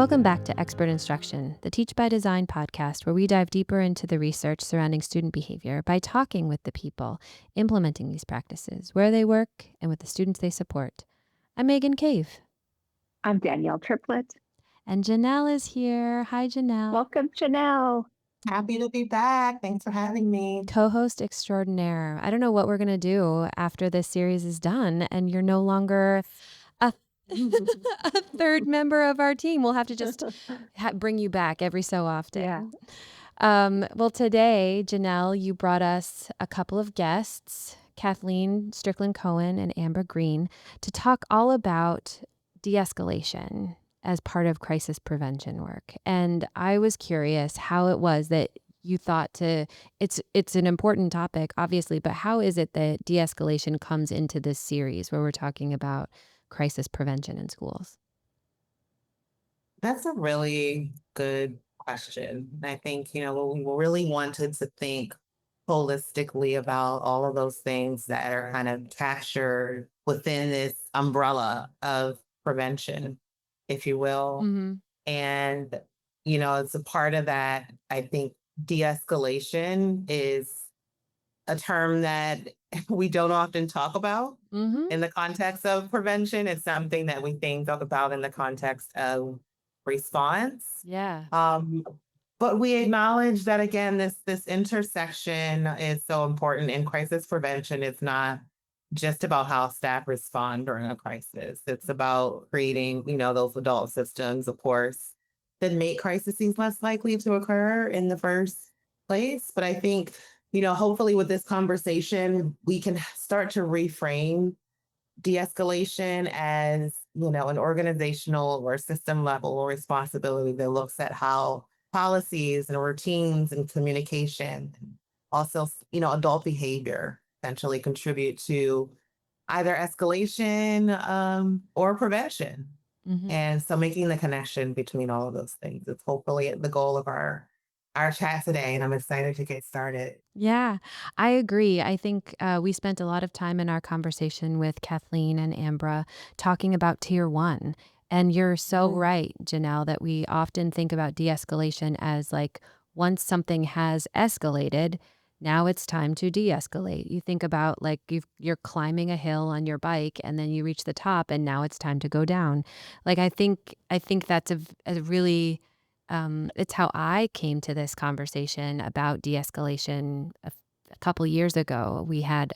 Welcome back to Expert Instruction, the Teach by Design podcast, where we dive deeper into the research surrounding student behavior by talking with the people implementing these practices, where they work, and with the students they support. I'm Megan Cave. I'm Danielle Triplett. And Janelle is here. Hi, Janelle. Welcome, Janelle. Happy to be back. Thanks for having me. Co-host extraordinaire. I don't know what we're going to do after this series is done, and you're no longer a third member of our team. We'll have to just bring you back every so often. Yeah. Well, today, Janelle, you brought us a couple of guests, Kathleen Strickland-Cohen and Ambra Green, to talk all about de-escalation as part of crisis prevention work. And I was curious how it was that you thought it's an important topic, obviously, but how is it that de-escalation comes into this series where we're talking about crisis prevention in schools? That's a really good question. I think, we really wanted to think holistically about all of those things that are kind of captured within this umbrella of prevention, if you will. Mm-hmm. And, it's a part of that. I think de-escalation is a term that we don't often talk about in the context of prevention. It's something that we talk about in the context of response. Yeah. But we acknowledge that, again, this intersection is so important in crisis prevention. It's not just about how staff respond during a crisis. It's about creating, those adult systems, of course, that make crises less likely to occur in the first place. But I think, hopefully with this conversation, we can start to reframe de-escalation as, an organizational or system level responsibility that looks at how policies and routines and communication, also, adult behavior essentially contribute to either escalation or prevention. Mm-hmm. And so making the connection between all of those things is hopefully the goal of our chat today, and I'm excited to get started. Yeah, I agree. I think we spent a lot of time in our conversation with Kathleen and Ambra talking about tier one. And you're so right, Janelle, that we often think about de-escalation as like once something has escalated, now it's time to de-escalate. You think about like you're climbing a hill on your bike and then you reach the top and now it's time to go down. Like I think that's a really it's how I came to this conversation about de-escalation a couple years ago. We had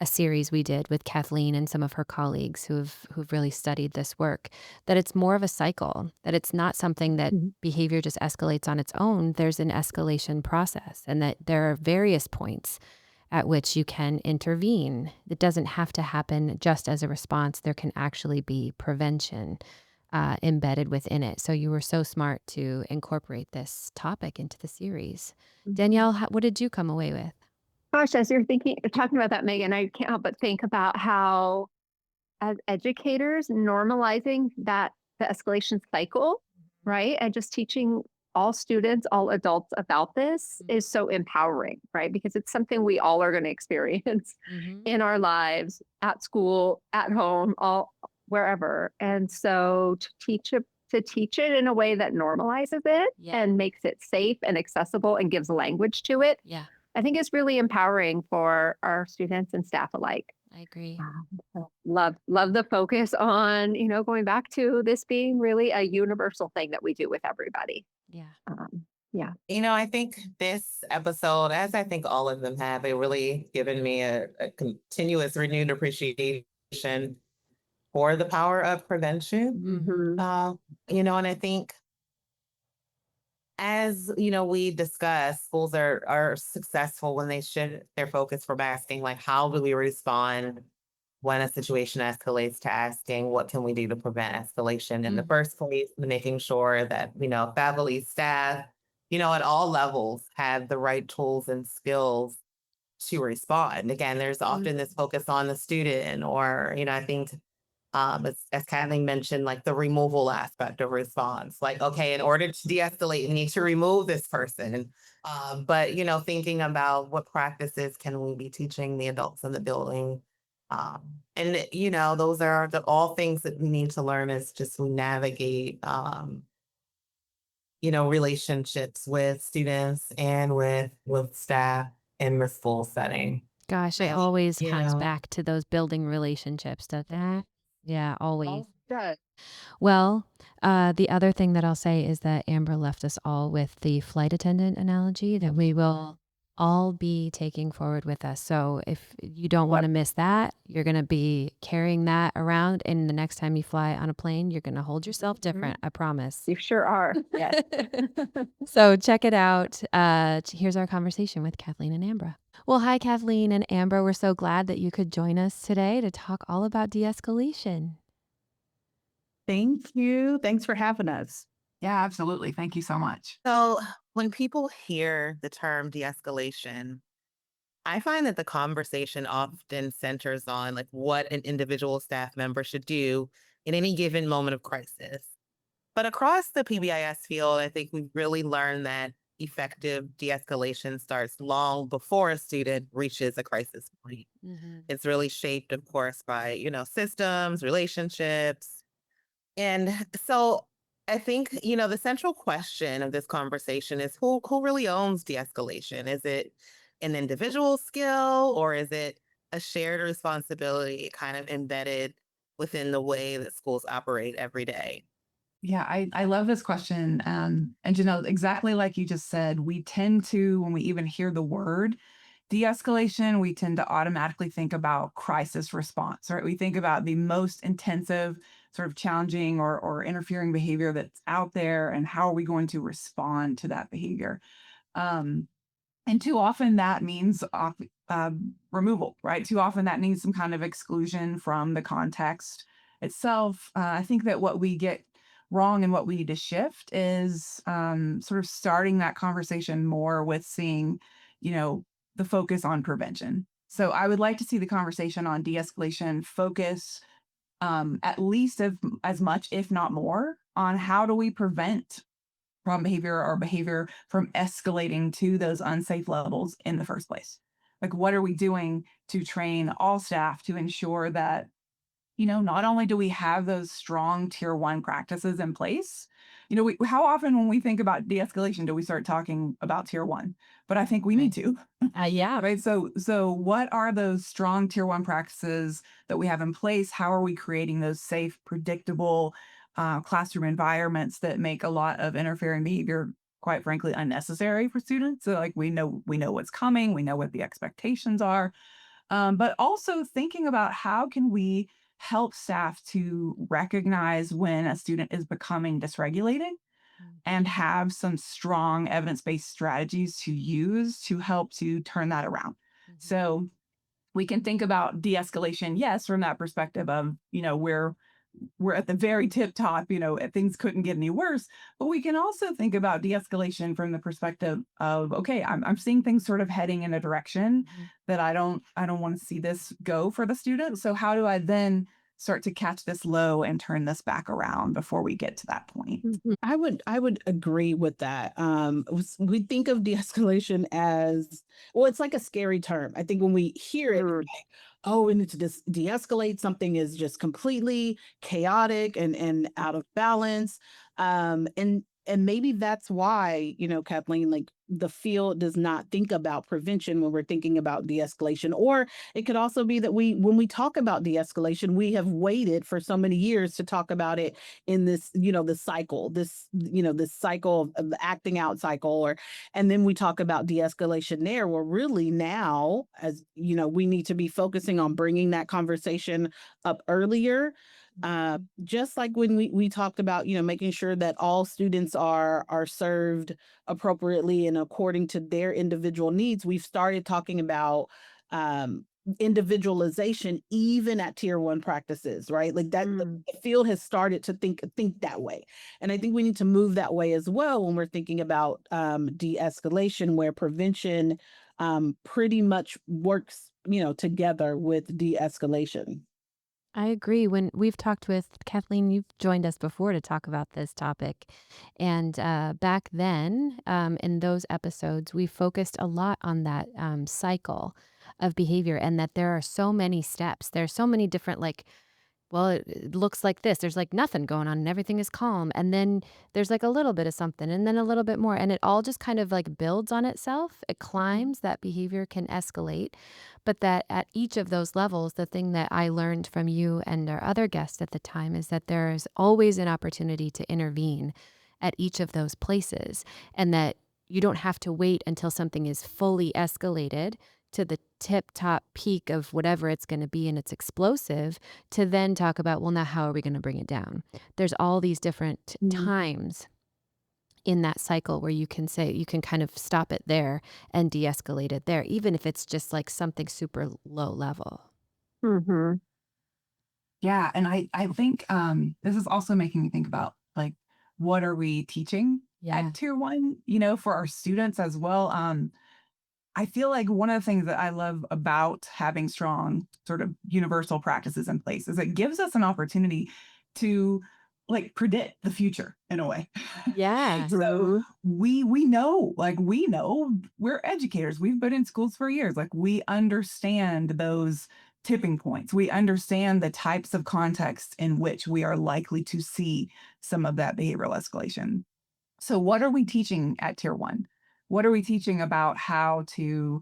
a series we did with Kathleen and some of her colleagues who've really studied this work, that it's more of a cycle, that it's not something that behavior just escalates on its own. There's an escalation process, and that there are various points at which you can intervene. It doesn't have to happen just as a response. There can actually be prevention embedded within it. So you were so smart to incorporate this topic into the series. Danielle, what did you come away with? Gosh, as you're talking about that, Megan, I can't help but think about how, as educators, normalizing the escalation cycle, right? And just teaching all students, all adults about this is so empowering, right? Because it's something we all are going to experience in our lives, at school, at home, wherever. And so to teach it in a way that normalizes it and makes it safe and accessible and gives language to it, I think it's really empowering for our students and staff alike. I agree. Love the focus on, going back to this being really a universal thing that we do with everybody. Yeah. I think this episode, as I think all of them have, it really given me a continuous renewed appreciation for the power of prevention. And I think as we discuss, schools are successful when they shift their focus from asking like, how do we respond when a situation escalates, to asking what can we do to prevent escalation in the first place, making sure that faculty, staff, at all levels have the right tools and skills to respond. Again, there's often this focus on the student, or I think as Kathleen mentioned, like the removal aspect of response, like, okay, in order to de-escalate, you need to remove this person. But, thinking about what practices can we be teaching the adults in the building Those are all things that we need to learn as just we navigate, relationships with students and with staff in the school setting. Gosh, it I think, always comes back to those building relationships, doesn't it? Yeah, always. Good. Well, the other thing that I'll say is that Amber left us all with the flight attendant analogy that we will all be taking forward with us. So if you don't want What? to miss that, you're going to be carrying that around. And the next time you fly on a plane, you're going to hold yourself different. I promise. You sure are. Yes. So check it out. Here's our conversation with Kathleen and Ambra. Well, hi, Kathleen and Ambra. We're so glad that you could join us today to talk all about de-escalation. Thank you. Thanks for having us. Yeah, absolutely. Thank you so much. So when people hear the term de-escalation, I find that the conversation often centers on like what an individual staff member should do in any given moment of crisis. But across the PBIS field, I think we've really learned that effective de-escalation starts long before a student reaches a crisis point. Mm-hmm. It's really shaped, of course, by, systems, relationships. And so I think, the central question of this conversation is who really owns de-escalation? Is it an individual skill or is it a shared responsibility kind of embedded within the way that schools operate every day? Yeah, I love this question. And exactly like you just said, we tend to, when we even hear the word de-escalation, we tend to automatically think about crisis response, right? We think about the most intensive, sort of challenging or interfering behavior that's out there, and how are we going to respond to that behavior? Um, And too often that means removal, right? Too often that means some kind of exclusion from the context itself. I think that what we get wrong and what we need to shift is sort of starting that conversation more with seeing, you know, the focus on prevention. So I would like to see the conversation on de-escalation focus at least as much, if not more, on how do we prevent problem behavior or behavior from escalating to those unsafe levels in the first place. Like, what are we doing to train all staff to ensure that, not only do we have those strong tier one practices in place, how often when we think about de-escalation do we start talking about tier one? But I think we need to. Yeah. Right. So what are those strong tier one practices that we have in place? How are we creating those safe, predictable classroom environments that make a lot of interfering behavior, quite frankly, unnecessary for students? So like we know what's coming, we know what the expectations are, but also thinking about how can we help staff to recognize when a student is becoming dysregulated and have some strong evidence-based strategies to use to help to turn that around. So we can think about de-escalation, yes, from that perspective of, we're at the very tip top, things couldn't get any worse. But we can also think about de-escalation from the perspective of, okay, I'm seeing things sort of heading in a direction that I don't want to see this go for the student. So how do I then start to catch this low and turn this back around before we get to that point? I would agree with that. We think of de-escalation as, well, it's like a scary term. I think when we hear it, Mm. like, oh, we need to de-escalate. Something is just completely chaotic and out of balance. And maybe that's why, Kathleen, like the field does not think about prevention when we're thinking about de-escalation. Or it could also be that when we talk about de-escalation, we have waited for so many years to talk about it in this, this cycle, this cycle of the acting out cycle, and then we talk about de-escalation there. Well, really now, as we need to be focusing on bringing that conversation up earlier. Just like when we talked about, making sure that all students are served appropriately and according to their individual needs, we've started talking about individualization even at tier one practices, right? Like that the field has started to think that way. And I think we need to move that way as well when we're thinking about de-escalation, where prevention pretty much works, together with de-escalation. I agree. When we've talked with Kathleen, you've joined us before to talk about this topic. And back then, in those episodes, we focused a lot on that cycle of behavior, and that there are so many steps. There's so many different, like, well, it looks like this. There's like nothing going on and everything is calm. And then there's like a little bit of something and then a little bit more. And it all just kind of like builds on itself. It climbs, that behavior can escalate. But that at each of those levels, the thing that I learned from you and our other guest at the time is that there is always an opportunity to intervene at each of those places. And that you don't have to wait until something is fully escalated to the tip top peak of whatever it's going to be and it's explosive to then talk about, well, now how are we going to bring it down? There's all these different times in that cycle where you can say, you can kind of stop it there and de-escalate it there, even if it's just like something super low level. Mm-hmm. Yeah, and I think this is also making me think about like what are we teaching Yeah. at tier 1, for our students as well. I feel like one of the things that I love about having strong sort of universal practices in place is it gives us an opportunity to like predict the future in a way. Yeah. So we know, we're educators. We've been in schools for years. Like we understand those tipping points. We understand the types of contexts in which we are likely to see some of that behavioral escalation. So what are we teaching at tier 1? What are we teaching about how to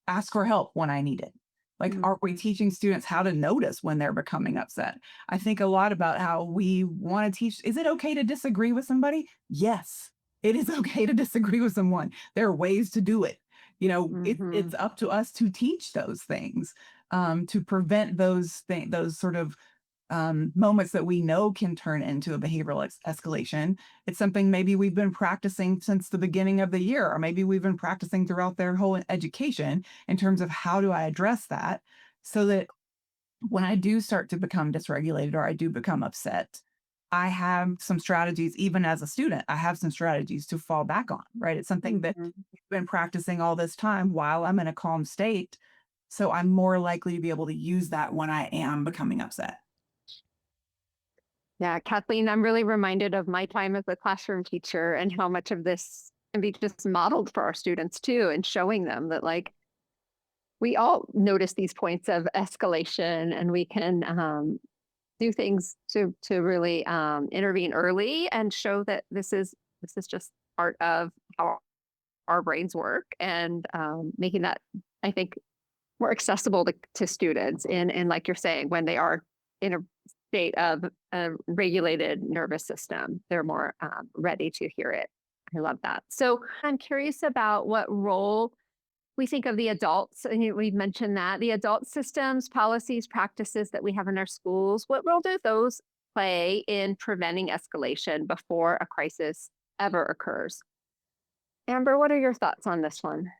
ask for help when I need it? Like, are we teaching students how to notice when they're becoming upset? I think a lot about how we want to teach, is it okay to disagree with somebody? Yes, it is okay to disagree with someone. There are ways to do it. It's up to us to teach those things, to prevent those sort of moments that we know can turn into a behavioral escalation. It's something maybe we've been practicing since the beginning of the year, or maybe we've been practicing throughout their whole education in terms of how do I address that so that when I do start to become dysregulated or I do become upset, I have some strategies, even as a student, I have some strategies to fall back on, right? It's something that we've been practicing all this time while I'm in a calm state. So I'm more likely to be able to use that when I am becoming upset. Yeah, Kathleen, I'm really reminded of my time as a classroom teacher and how much of this can be just modeled for our students too, and showing them that like we all notice these points of escalation and we can do things to really intervene early and show that this is just part of how our brains work, and making that, I think, more accessible to students and like you're saying, when they are in a state of a regulated nervous system, they're more ready to hear it. I love that. So I'm curious about what role we think of the adults, and we've mentioned that the adult systems, policies, practices that we have in our schools, what role do those play in preventing escalation before a crisis ever occurs? Amber, what are your thoughts on this one?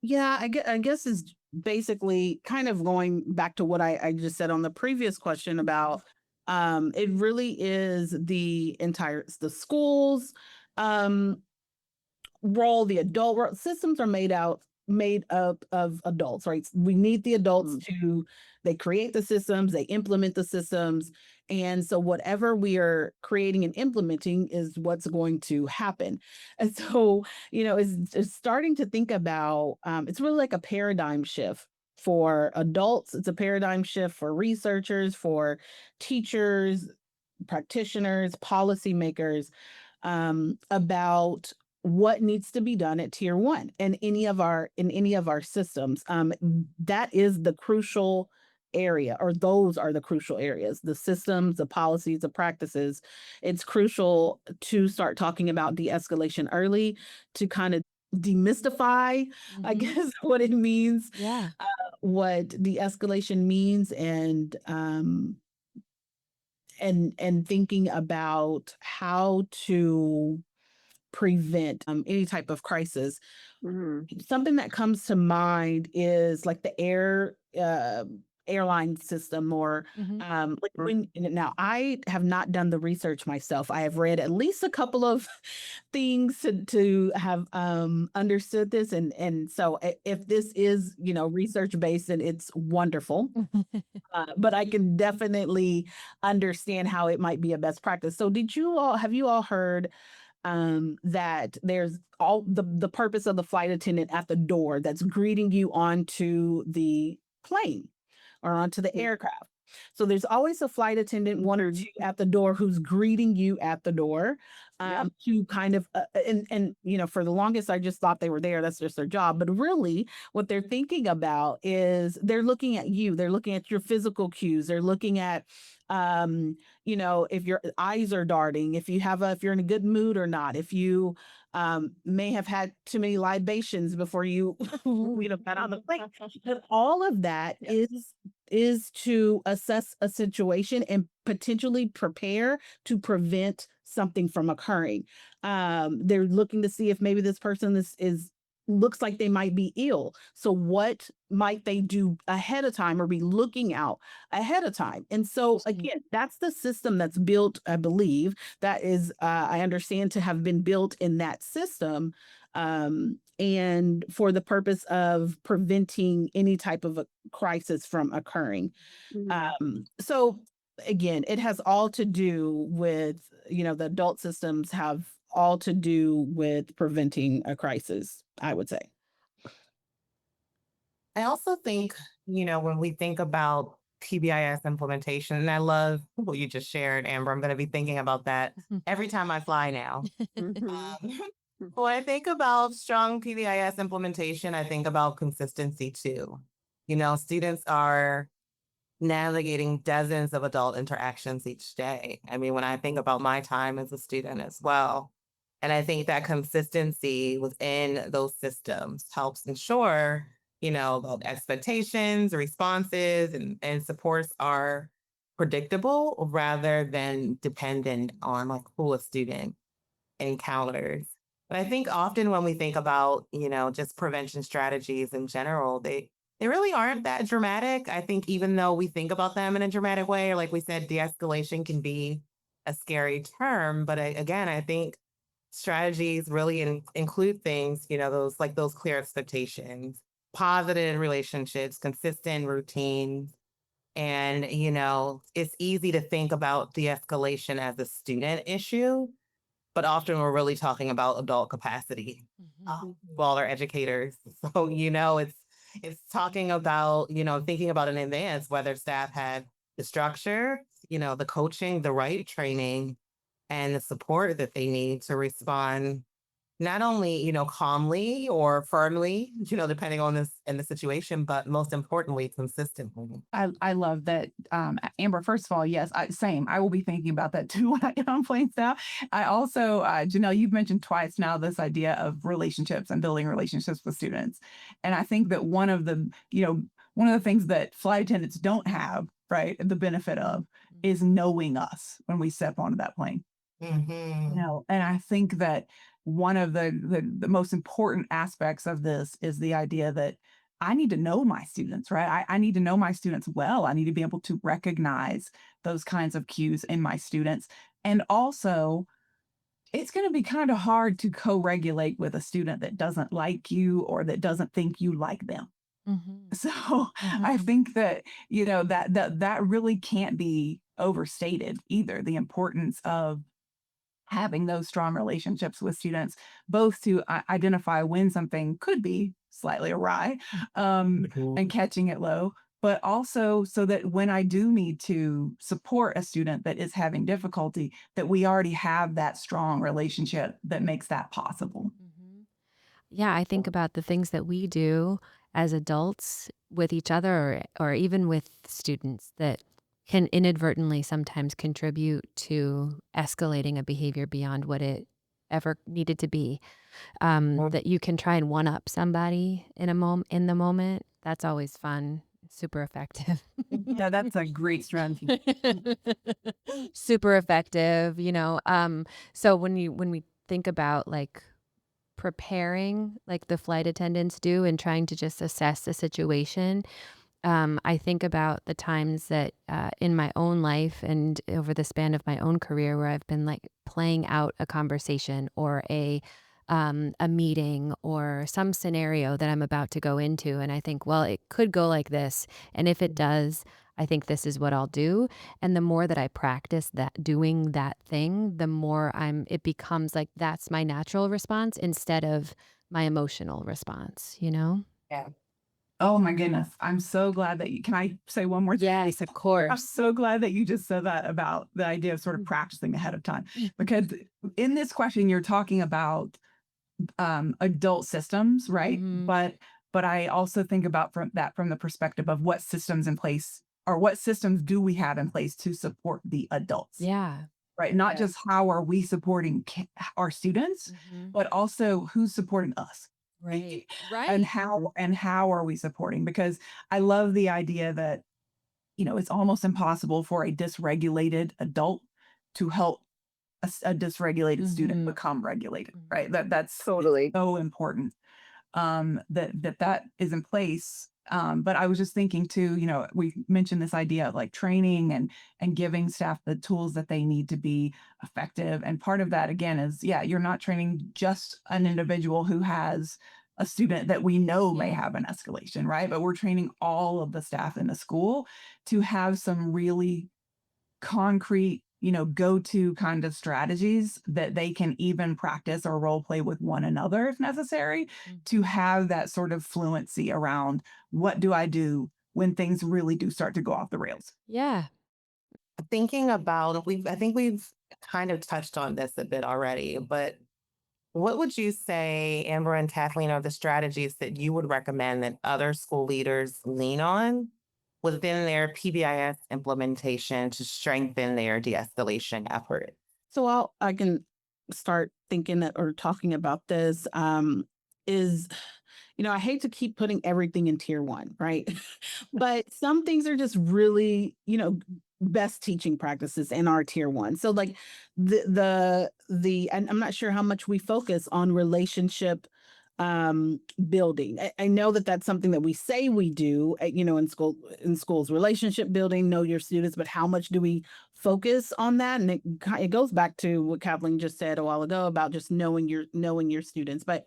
Yeah, I guess it's basically kind of going back to what I just said on the previous question about it really is the schools um role, the adult role. Systems are made up of adults, right? We need the adults to they create the systems, they implement the systems. And so whatever we are creating and implementing is what's going to happen. And so, it's starting to think about it's really like a paradigm shift for adults. It's a paradigm shift for researchers, for teachers, practitioners, policymakers, about what needs to be done at tier 1 and in any of our systems. That is the crucial area, or those are the crucial areas, the systems, the policies, the practices. It's crucial to start talking about de-escalation early, to kind of demystify, I guess, what it means, Yeah. what de-escalation means, and thinking about how to prevent any type of crisis. Something that comes to mind is like the airline system, or like when now I have not done the research myself. I have read at least a couple of things to have understood this, and so if this is research based, and it's wonderful. But I can definitely understand how it might be a best practice. So have you all heard that there's all the purpose of the flight attendant at the door that's greeting you onto the plane or onto the aircraft. So there's always a flight attendant, one or two at the door, who's greeting you at the door, to kind of and for the longest I just thought they were there. That's just their job, but really what they're thinking about is they're looking at you. They're looking at your physical cues. They're looking at if your eyes are darting, if you're in a good mood or not, if you may have had too many libations before you got on the plane. But all of that is to assess a situation and potentially prepare to prevent something from occurring. They're looking to see if maybe this person is looks like they might be ill. So what might they do ahead of time or be looking out ahead of time? And so again, that's the system that's built, I believe, that is, I understand, to have been built in that system, and for the purpose of preventing any type of a crisis from occurring. So again, it has all to do with, the adult systems have all to do with preventing a crisis, I would say. I also think, when we think about PBIS implementation, and I love what you just shared, Amber, I'm going to be thinking about that every time I fly now. When I think about strong PBIS implementation, I think about consistency too. Students are navigating dozens of adult interactions each day. I mean, when I think about my time as a student as well, and I think that consistency within those systems helps ensure, that expectations, responses, and supports are predictable rather than dependent on like who a student encounters. But I think often when we think about, just prevention strategies in general, they really aren't that dramatic. I think even though we think about them in a dramatic way, or like we said, de-escalation can be a scary term. But again, I think strategies really include things, those clear expectations, positive relationships, consistent routines. And, it's easy to think about de-escalation as a student issue, but often we're really talking about adult capacity while they're educators. So, it's talking about, thinking about in advance whether staff had the structure, the coaching, the right training, and the support that they need to respond not only, calmly or firmly, depending on this and the situation, but most importantly, consistently. I love that, Amber. First of all, yes, same. I will be thinking about that too when I get on planes now. I also, Janelle, you've mentioned twice now this idea of relationships and building relationships with students, and I think that one of the things that flight attendants don't have, right, the benefit of, is knowing us when we step onto that plane. And I think that one of the most important aspects of this is the idea that I need to know my students, right? I need to know my students well. I need to be able to recognize those kinds of cues in my students. And also, it's going to be kind of hard to co-regulate with a student that doesn't like you or that doesn't think you like them. So I think that, that really can't be overstated either, the importance of having those strong relationships with students, both to identify when something could be slightly awry, and catching it low, but also so that when I do need to support a student that is having difficulty, that we already have that strong relationship that makes that possible. Yeah, I think about the things that we do as adults with each other or even with students that can inadvertently sometimes contribute to escalating a behavior beyond what it ever needed to be. That you can try and one up somebody in the moment. That's always fun. Super effective. Yeah, that's a great strategy. Super effective, so when we think about like preparing like the flight attendants do and trying to just assess the situation, I think about the times that in my own life and over the span of my own career where I've been like playing out a conversation or a meeting or some scenario that I'm about to go into. And I think, well, it could go like this. And if it does, I think this is what I'll do. And the more that I practice that doing that thing, the more it becomes like that's my natural response instead of my emotional response, you know? Yeah. Oh my goodness. I'm so glad that can I say one more thing? Yes, of I'm course. so glad that you just said that about the idea of sort of practicing ahead of time. Because in this question, you're talking about adult systems, right? Mhm. But I also think about from the perspective of what systems in place or what systems do we have in place to support the adults, Yeah. right? Not Yeah. just how are we supporting our students, Mhm. but also who's supporting us, Right. and Right. how are we supporting? Because I love the idea that it's almost impossible for a dysregulated adult to help a dysregulated student Mhm. become regulated, Mhm. right? That's Totally. so important that is in place. But I was just thinking too, we mentioned this idea of like training and giving staff the tools that they need to be effective. And part of that again is, yeah, you're not training just an individual who has a student that we know may Yeah. have an escalation, right? But we're training all of the staff in the school to have some really concrete, go-to kind of strategies that they can even practice or role play with one another if necessary to Mhm. have that sort of fluency around what do I do when things really do start to go off the rails. Yeah. Thinking about, I think we've kind of touched on this a bit already, but what would you say, Amber and Kathleen, are the strategies that you would recommend that other school leaders lean on within their PBIS implementation to strengthen their de-escalation effort? So I can start thinking or talking about this. Is I hate to keep putting everything in tier one, right? But some things are just really, best teaching practices in our tier one. So like and I'm not sure how much we focus on relationship building. I know that that's something that we say we do, in schools, relationship building, know your students, but how much do we focus on that? And it goes back to what Kathleen just said a while ago about just knowing your students. But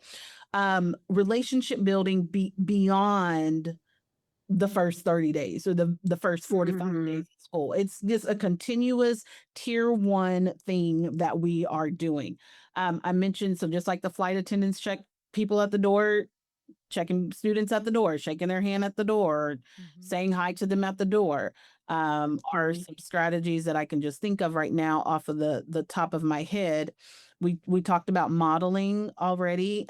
relationship building beyond the first 30 days or the first 45 Mhm. days of school. It's just a continuous tier one thing that we are doing. I mentioned, so just like the flight attendants check people at the door, checking students at the door, shaking their hand at the door, Mhm. saying hi to them at the door, are some strategies that I can just think of right now off of the top of my head. We talked about modeling already.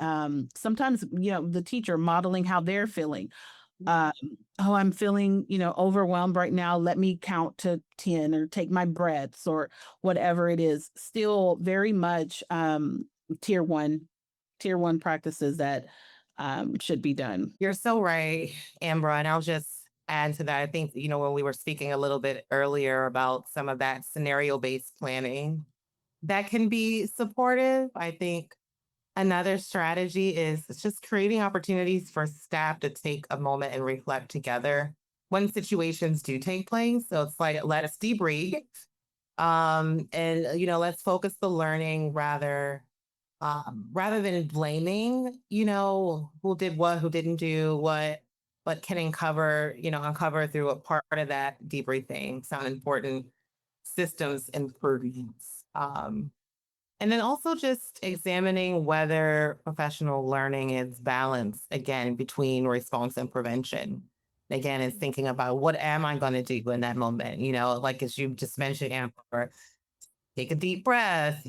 Sometimes, the teacher modeling how they're feeling. um, oh, I'm feeling, overwhelmed right now. Let me count to 10 or take my breaths or whatever it is. Still very much tier one, tier one practices that should be done. You're so right, Amber. And I'll just add to that. I think, when we were speaking a little bit earlier about some of that scenario-based planning, that can be supportive. I think another strategy is just creating opportunities for staff to take a moment and reflect together when situations do take place. So it's like, let us debrief. And let's focus the learning rather than blaming, who did what, who didn't do what, but can uncover through a part of that debriefing some important systems improvements. And then also just examining whether professional learning is balanced again between response and prevention. Again, is thinking about what am I going to do in that moment? Like as you just mentioned, Amber, take a deep breath,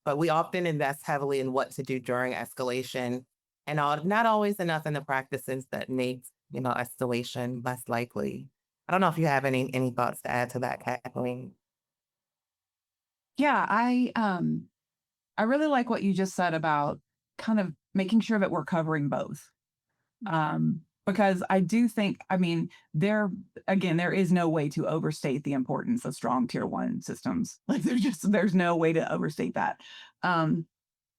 but we often invest heavily in what to do during escalation and not always enough in the practices that make, escalation less likely. I don't know if you have any thoughts to add to that, Kathleen. Yeah, I really like what you just said about kind of making sure that we're covering both. Because I do think, I mean, there is no way to overstate the importance of strong tier one systems. Like there's no way to overstate that. Um,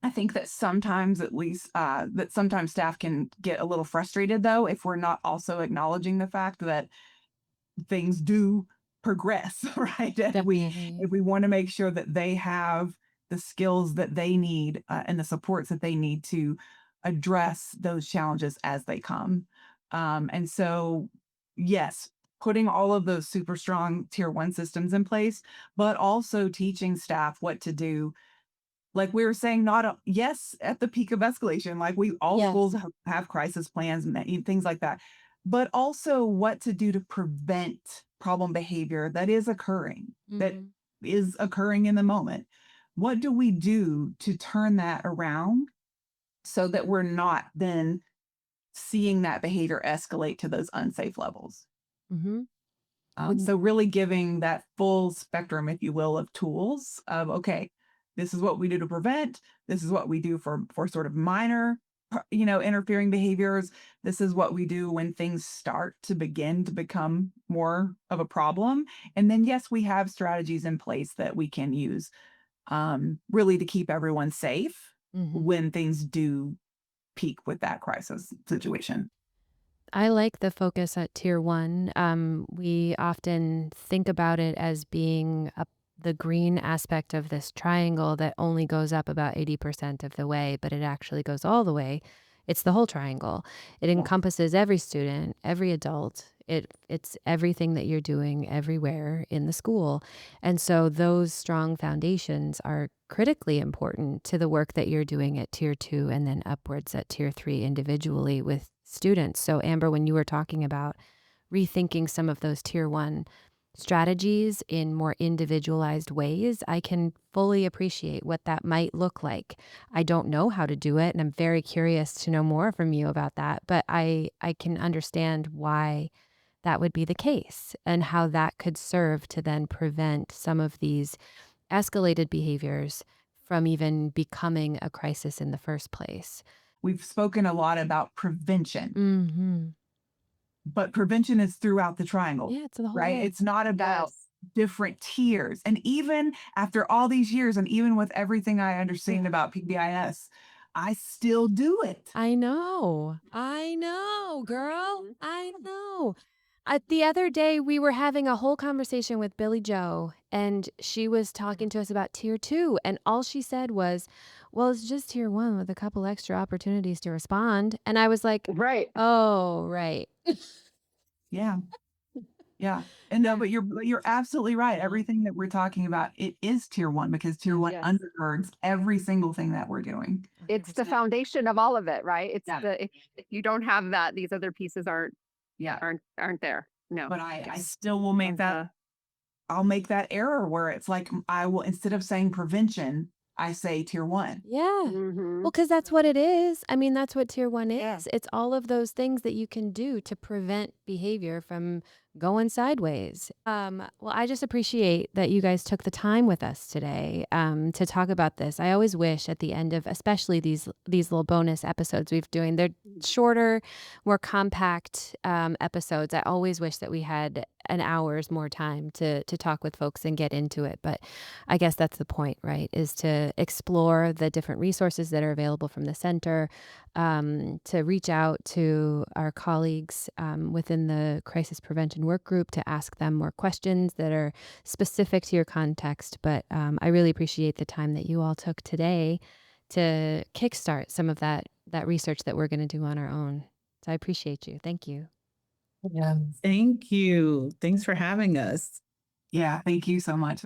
I think that sometimes at least that sometimes staff can get a little frustrated though if we're not also acknowledging the fact that things do progress, right? And Definitely. if we want to make sure that they have the skills that they need and the supports that they need to address those challenges as they come. And so, yes, putting all of those super strong tier 1 systems in place, but also teaching staff what to do. Like we were saying, not yes, at the peak of escalation, like we all Yes. schools have crisis plans and things like that, but also what to do to prevent problem behavior that is occurring, that Mhm. is occurring in the moment. What do we do to turn that around so that we're not then seeing that behavior escalate to those unsafe levels? Mhm. So really giving that full spectrum, if you will, of tools of, okay, this is what we do to prevent. This is what we do for sort of minor, interfering behaviors. This is what we do when things start to begin to become more of a problem. And then, yes, we have strategies in place that we can use, really to keep everyone safe Mhm. when things do peak with that crisis situation. I like the focus at tier 1. We often think about it as being the green aspect of this triangle that only goes up about 80% of the way, but it actually goes all the way. It's the whole triangle. It Yeah. encompasses every student, every adult. It's everything that you're doing everywhere in the school. And so those strong foundations are critically important to the work that you're doing at tier 2 and then upwards at tier 3 individually with students. So Amber, when you were talking about rethinking some of those tier 1 strategies in more individualized ways, I can fully appreciate what that might look like. I don't know how to do it, and I'm very curious to know more from you about that, but I can understand why that would be the case and how that could serve to then prevent some of these escalated behaviors from even becoming a crisis in the first place. We've spoken a lot about prevention, Mhm. but prevention is throughout the triangle, Yeah, it's the whole right? way. It's not about Yes. different tiers. And even after all these years, and even with everything I understand about PBIS, I still do it. I know. I know, girl. Mhm. I know. The other day, we were having a whole conversation with Billy Joe, and she was talking to us about tier 2. And all she said was, well, it's just tier 1 with a couple extra opportunities to respond. And I was like, Right. oh, right. Yeah. Yeah. And no, but you're absolutely right. Everything that we're talking about, it is tier 1 because tier 1 Yes. undergirds every single thing that we're doing. It's the 100%. foundation of all of it, right? It's Yeah. if you don't have that, these other pieces Yeah. aren't there. No. But I Yes. still will make And, that I'll make that error where it's like I will, instead of saying prevention, I say tier 1. Yeah. mhm. Well, because that's what it is. I mean, that's what tier 1 Yeah. is. It's all of those things that you can do to prevent behavior from going sideways. Well, I just appreciate that you guys took the time with us today to talk about this. I always wish at the end of, especially these little bonus episodes we've doing, they're shorter, more compact episodes. I always wish that we had an hour's more time to talk with folks and get into it. But I guess that's the point, right? Is to explore the different resources that are available from the center, to reach out to our colleagues within the crisis prevention work group to ask them more questions that are specific to your context. But I really appreciate the time that you all took today to kickstart some of that research that we're going to do on our own. So I appreciate you. Thank you. Yeah. Thank you. Thanks for having us. Yeah. Thank you so much.